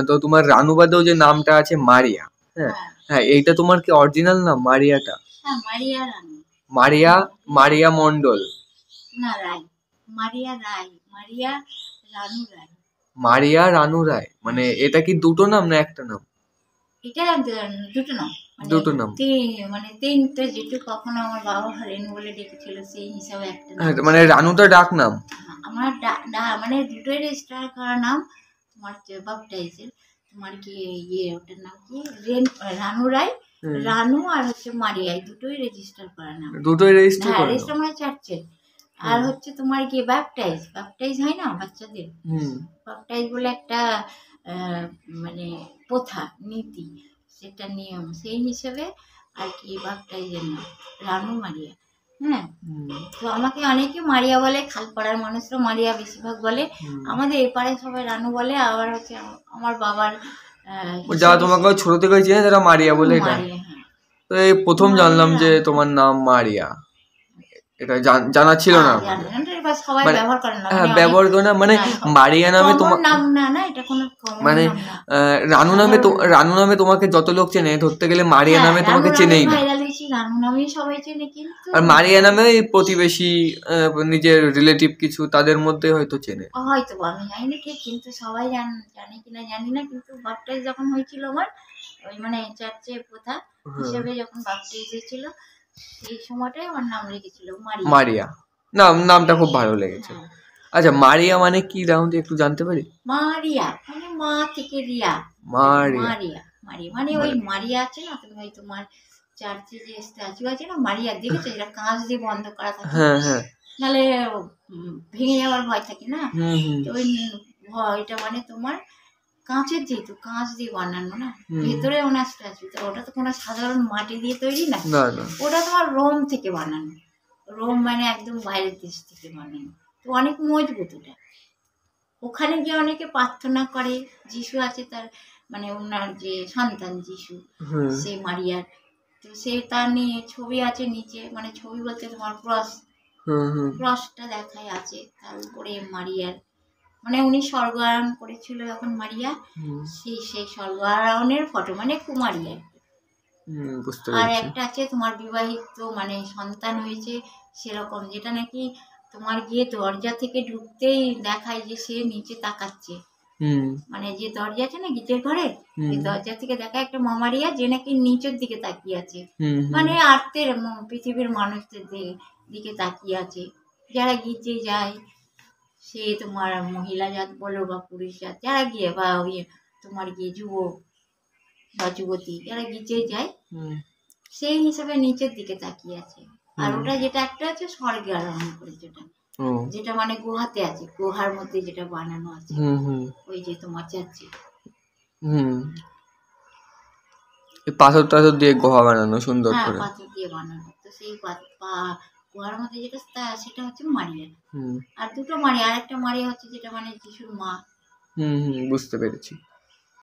তো তোমার রানু বাদেও যে নামটা আছে মারিয়া, হ্যাঁ হ্যাঁ হ্যাঁ, এইটা তোমার কি অরিজিনাল নাম মারিয়াটা? হ্যাঁ মারিয়া রানু। মারিয়া, মারিয়া মন্ডল, না রায়, মারিয়া রায়, মারিয়া রানু রায়। মারিয়া রানু রায়, মানে এটা কি দুটো নাম না একটা নাম? এটা দুটো নাম, মানে দুটো নাম। মানে তিনটে, যেটু কখনো আমার বাবা রেনু বলে ডেকেছিল সেই হিসাবে একটা নাম। মানে রানুটা ডাক নাম? আমার মানে দুটোই রেজিস্টার করা নাম। তোমার বাপটাইজের তোমার কি ইয়ে ওটার নাম কি রানু রায়, রানু আর হচ্ছে মারিয়া, দুটোই রেজিস্টার করা নাম। দুটোই রেজিস্টার হ্যাঁ করা? রেজিস্টার মানে চার্চে। আর হচ্ছে তোমার কি ব্যাপটাইজ হয় না বাচ্চাদের, ব্যাপটাইজ বলে একটা মানে প্রথা নীতি, সেটা নিয়ম, সেই হিসেবে আর কি ব্যাপটাইজের নাম রানু মারিয়া। হ্যাঁ, তো আমাকে অনেকে মারিয়া বলে, খালপাড়ার মানুষরা মারিয়া বেশিরভাগ বলে, আমাদের এপারে সবাই রানু বলে। আবার হচ্ছে আমার বাবার যারা তোমাকে ছোট থেকে চেনে তারা মারিয়া বলে ডাকে। মারিয়া, হ্যাঁ। তো এই প্রথম জানলাম যে তোমার নাম মারিয়া, এটা জানা ছিল না। সবাই ব্যবহার করে না, হ্যাঁ ব্যবহার করে না, মানে মারিয়া নামে তোমার নাম না, না এটা কোনো মানে রানু নামে তোমাকে যত লোক চেনে, ধরতে গেলে মারিয়া নামে তোমাকে চেনেই না। রানু নামেই সবাই চেনে, কিন্তু আর মারিয়া নামে প্রতিবেশী নিজের রিলেটিভ কিছু তাদের মধ্যে হয়তো চেনে, হয়তো আমি জানি না ঠিক, কিন্তু সবাই জানে কিনা জানি না। কিন্তু বাপটাইজ যখন হয়েছিল আমার, ওই মানে চার্চে প্রথা হিসেবে যখন বাপটাইজ হয়েছিল, সেই সময়টাই আমার নাম রেখেছিল মারিয়া। নামটা খুব ভালো লেগেছে। আচ্ছা, মারিয়া মানে কি রাউন্ড একটু জানতে পারি? মারিয়া মানে মা থেকে রিয়া, মারিয়া মারিয়া মানে ওই মারিয়া আছে না, তুমি ওই তোমার চার্চে যে স্ট্যাচু আছে না মারিয়া, দেখেছো যেটা কাঁচ দিয়ে বন্ধ করা থাকে, হ্যাঁ হ্যাঁ, নাহলে ভেঙে যাওয়ার ভয় থাকে না, তো ওই ভয়টা মানে তোমার কাঁচের, যেহেতু কাঁচ দিয়ে বানানো না, ভেতরে ওনার স্ট্যাচু, ওটা তো কোনো সাধারণ মাটি দিয়ে তৈরি না, ওটা তোমার রোম থেকে বানানো। রোম মানে একদম বাইরের দেশ থেকে বানানো, তো অনেক মজবুত ওটা। ওখানে গিয়ে অনেকে প্রার্থনা করে, যিশু আছে তার মানে ওনার যে সন্তান যিশু, সে মারিয়ার, তো সে তার নিয়ে ছবি আছে নিচে, মানে ছবি বলতে তোমার ক্রসটা দেখায় আছে, তার উপরে মারিয়ার, মানে উনি স্বর্গ আরোহণ করেছিল যখন মারিয়া, সেই স্বর্গ আরোহণের ফটো, মানে কুমারিয়া। আর একটা আছে তোমার বিবাহিত, মানে সন্তান হয়েছে সেরকম, যেটা নাকি তোমার গিয়ে দরজা থেকে ঢুকতেই দেখায় যে সে নিচে তাকাচ্ছে, মানে যে দরজা আছে না গির্জের ঘরে, এই দরজা থেকে দেখায় একটা মামারিয়া যে নাকি নিচের দিকে তাকিয়ে আছে, মানে আর্তের পৃথিবীর মানুষদের দিকে তাকিয়ে আছে। যারা গির্জে যায়, সে তোমার মহিলা জাত বলো বা পুরুষ জাত, যারা গিয়ে বা ওই তোমার গিয়ে যুবক বা যুবতী যারা গির্জে যায়, সেই হিসাবে নিচের দিকে তাকিয়ে আছে। আর ওটা যেটা একটা আছে স্বর্গে আরোহণ করেছে, যেটা মানে গুহাতে আছে, গুহার মধ্যে যেটা বানানো আছে, ওই যে তোমার চাচ্ছি পাথর টাথর দিয়ে গুহা বানানো, সুন্দর করে পাথর দিয়ে বানানো। তো সেই গুহার মধ্যে যেটা সেটা হচ্ছে মারিয়া। আর দুটো মারিয়া, আর একটা মারিয়া হচ্ছে যেটা মানে যিশুর মা। বুঝতে পেরেছি।